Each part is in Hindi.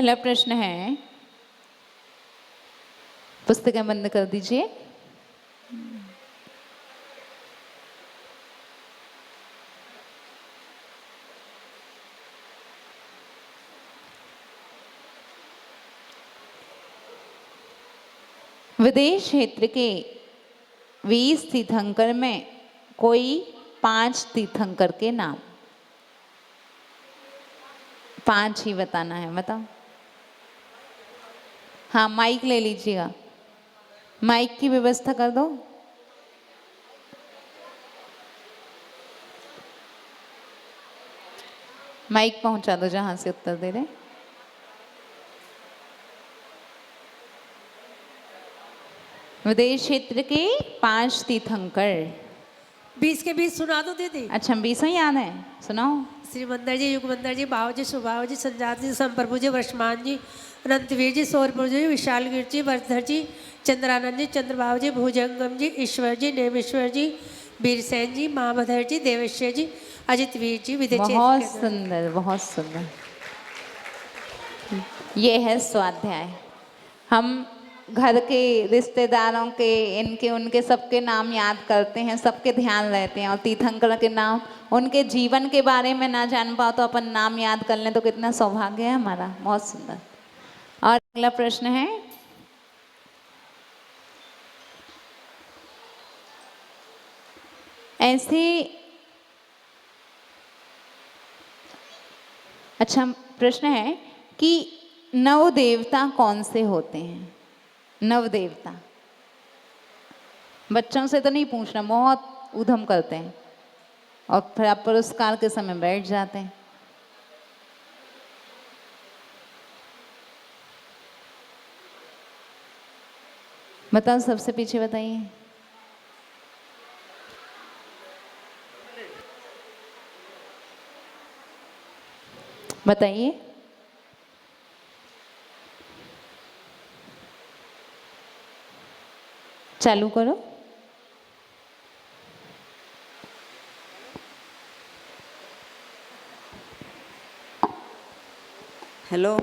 पहला प्रश्न है, पुस्तकें बंद कर दीजिए। विदेश क्षेत्र के 20 तीर्थंकर में कोई 5 तीर्थंकर के नाम, 5 ही बताना है, बताओ। हाँ, माइक ले लीजिएगा, माइक की व्यवस्था कर दो। माइक पहुंचा दो जहां से उत्तर दे रहे। विदेश क्षेत्र के 5 तीर्थंकर। 20 के 20 सुना दो दीदी। अच्छा, 20 ही याद है, सुनाओ। श्री मंदिर जी, युग मंदिर जी, भाव जी, सुभाव जी, संजात जी, संप्रभु जी, वर्षमान जी, अनंतवीर जी, सौरपुर जी, विशाल गिर जी, वर्धर जी, चंद्रानंद जी, चंद्रभाव जी, भुजंगम जी, ईश्वर जी, नेमेश्वर जी, वीरसेन जी, महामधर जी, देवेश्वर जी, अजित वीर जी, विदय। बहुत सुंदर, बहुत सुंदर। ये है स्वाध्याय। हम घर के रिश्तेदारों के, इनके उनके सबके नाम याद करते हैं, सबके ध्यान रहते हैं, और तीर्थंकर के नाम, उनके जीवन के बारे में ना जान पाओ तो अपन नाम याद कर लें तो कितना सौभाग्य है हमारा। बहुत सुंदर। और अगला प्रश्न है, ऐसे, अच्छा प्रश्न है कि नव देवता कौन से होते हैं? नव देवता, बच्चों से तो नहीं पूछना, बहुत उधम करते हैं और फिर आप पुरस्कार के समय बैठ जाते हैं। बताओ, सबसे पीछे बताइए। बताइए। चालू करो। हेलो।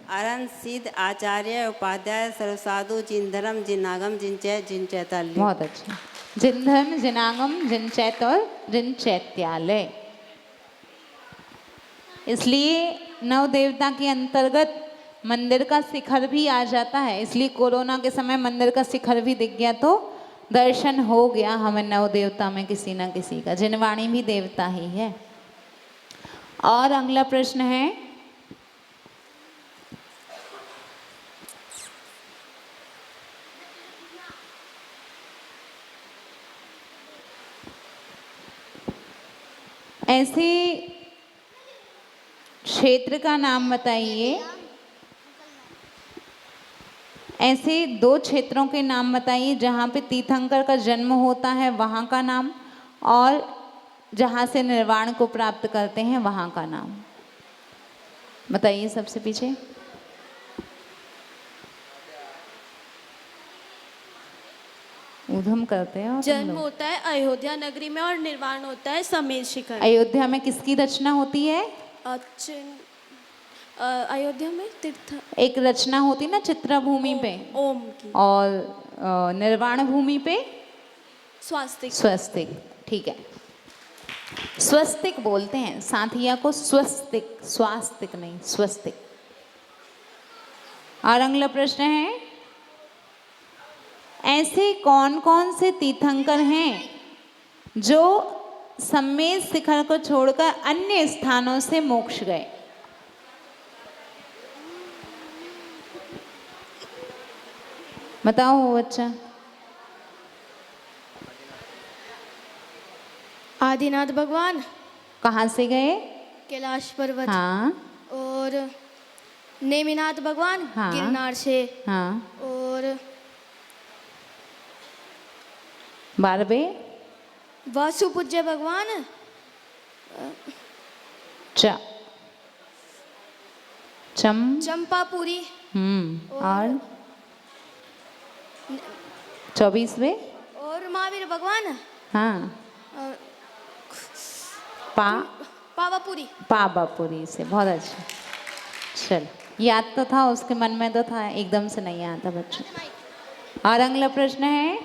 अरन सिद्ध आचार्य उपाध्याय सर्वसाधु जिनधर्म जिनागम जिनचै जिनचैताल्य। बहुत अच्छा। जिनधर्म जिनागम जिनचैत और जिनचैत्यालय। इसलिए नव देवता के अंतर्गत मंदिर का शिखर भी आ जाता है। इसलिए कोरोना के समय मंदिर का शिखर भी दिख गया तो दर्शन हो गया हमें नव देवता में किसी ना किसी का। जिनवाणी भी देवता ही है। और अगला प्रश्न है, ऐसे क्षेत्र का नाम बताइए, ऐसे 2 क्षेत्रों के नाम बताइए जहाँ पे तीर्थंकर का जन्म होता है वहाँ का नाम, और जहाँ से निर्वाण को प्राप्त करते हैं वहाँ का नाम बताइए। सबसे पीछे उधम करते हैं। जन्म होता है अयोध्या नगरी में और निर्वाण होता है समेत शिखर। अयोध्या में किसकी रचना होती है? अयोध्या में तीर्थ एक रचना होती ना चित्रा भूमि पे, ओम की, और निर्वाण भूमि पे स्वास्तिक। स्वस्तिक, ठीक है। स्वस्तिक बोलते हैं साथिया को, स्वस्तिक, स्वास्तिक नहीं, स्वस्तिक। और अगला प्रश्न है, ऐसे कौन कौन से तीर्थंकर हैं जो सम्मेद शिखर को छोड़कर अन्य स्थानों से मोक्ष गए? बताओ बच्चा। आदिनाथ भगवान कहाँ से गए? कैलाश पर्वत। हाँ। और नेमिनाथ भगवान हाँ। गिरनार से। हाँ। और 12वें वासुपूज्य भगवान चंपापुरी। और 24वें और महावीर भगवान हाँ पावापुरी से। बहुत अच्छा, चलो। याद तो था, उसके मन में तो था, एकदम से नहीं आता बच्चों। और अगला प्रश्न है,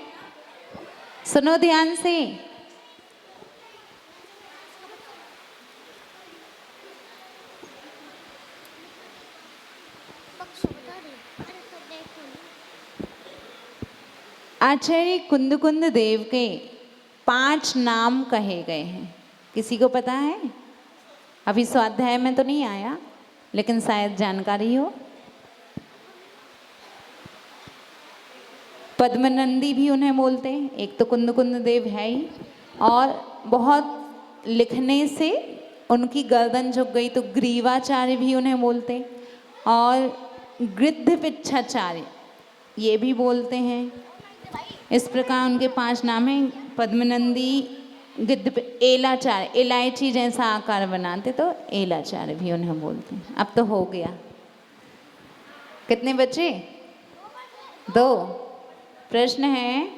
सुनो ध्यान से। आचार्य कुंद देव के 5 नाम कहे गए हैं, किसी को पता है? अभी स्वाध्याय में तो नहीं आया, लेकिन शायद जानकारी हो। पद्मनंदी भी उन्हें बोलते हैं, एक तो कुंद देव है ही, और बहुत लिखने से उनकी गर्दन झुक गई तो ग्रीवाचार्य भी उन्हें बोलते हैं, और गृध्र पिच्छाचार्य ये भी बोलते हैं। इस प्रकार उनके 5 नाम हैं, पद्मनंदी, गिद्ध, एलाचार्य, इलायची जैसा आकार बनाते तो एलाचार्य भी उन्हें बोलते हैं। अब तो हो गया, कितने बचे? 2 प्रश्न है,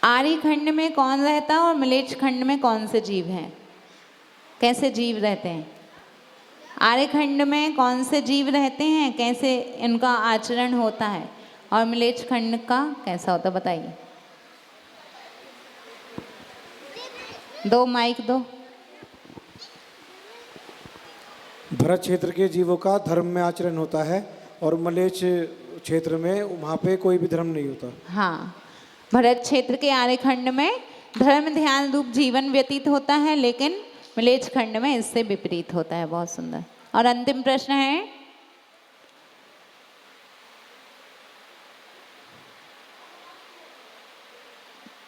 आर्य खंड में कौन रहता है और मलेच्छ खंड में कौन से जीव हैं? कैसे जीव रहते हैं? आर्य खंड में कौन से जीव रहते हैं, कैसे इनका आचरण होता है, और मलेच्छ खंड का कैसा होता है, बताइए। 2 माइक दो। भरत क्षेत्र के जीवों का धर्म में आचरण होता है, और मलेच्छ क्षेत्र में वहाँ पे कोई भी धर्म नहीं होता। हाँ, भरत क्षेत्र के आर्य खंड में धर्म ध्यान रूप जीवन व्यतीत होता है, लेकिन मलेच्छ खंड में इससे विपरीत होता है। बहुत सुंदर। और अंतिम प्रश्न है,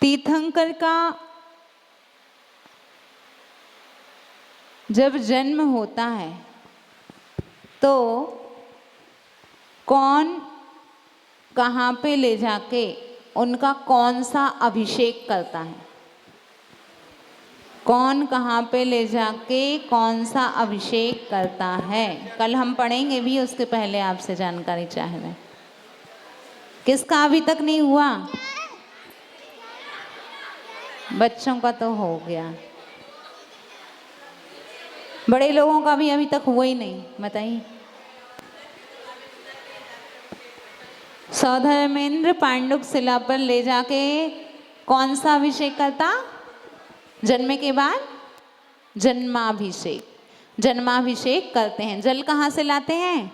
तीर्थंकर का जब जन्म होता है तो कौन कहाँ पे ले जाके उनका कौन सा अभिषेक करता है? कौन कहाँ पे ले जाके कौन सा अभिषेक करता है? कल हम पढ़ेंगे भी, उसके पहले आपसे जानकारी चाह रहे हैं। किसका अभी तक नहीं हुआ? बच्चों का तो हो गया, बड़े लोगों का भी अभी तक हुआ ही नहीं। बताइए। सौधर्मेंद्र पांडुक शिला पर ले जाके कौन सा अभिषेक करता? जन्म के बाद जन्माभिषेक, जन्माभिषेक करते हैं। जल कहाँ से लाते हैं?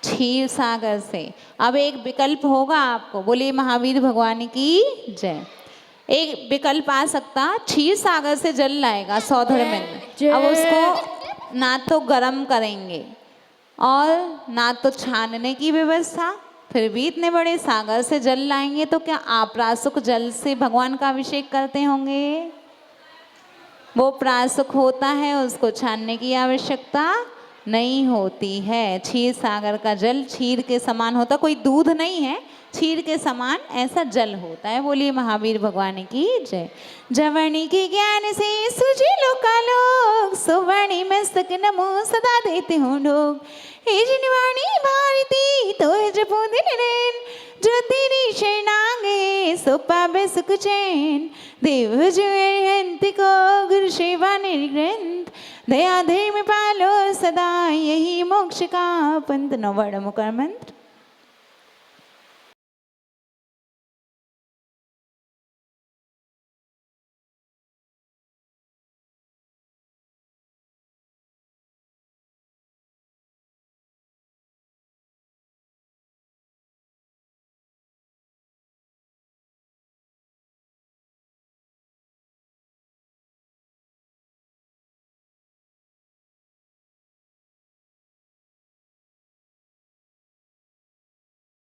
क्षीर सागर से। अब एक विकल्प होगा आपको, बोलिए महावीर भगवान की जय। एक विकल्प आ सकता, क्षीर सागर से जल लाएगा सौधर्मेंद्र, अब उसको ना तो गर्म करेंगे और ना तो छानने की व्यवस्था, फिर भी इतने बड़े सागर से जल लाएंगे तो क्या आप्रासुक जल से भगवान का अभिषेक करते होंगे? वो प्रासुक होता है, उसको छानने की आवश्यकता नहीं होती है। क्षीर सागर का जल क्षीर के समान होता, कोई दूध नहीं है, क्षीर के समान ऐसा जल होता है। बोलिए महावीर भगवान की जय। जवनी के ज्ञान से सुझे लोका लोग, सुवर्णी मस्तक नमो सदा देते हूँ लोग। हे जिनवाणी भारती तो जपो दिन रैन, जो तेरी शरणांगे सो पावे सुख चैन। देव जो अरिहंत को गुरु सेवा निर्ग्रंथ, दया धर्म पालो सदा, यही मोक्ष का पंथ। नवड़ मुकर मंत्र।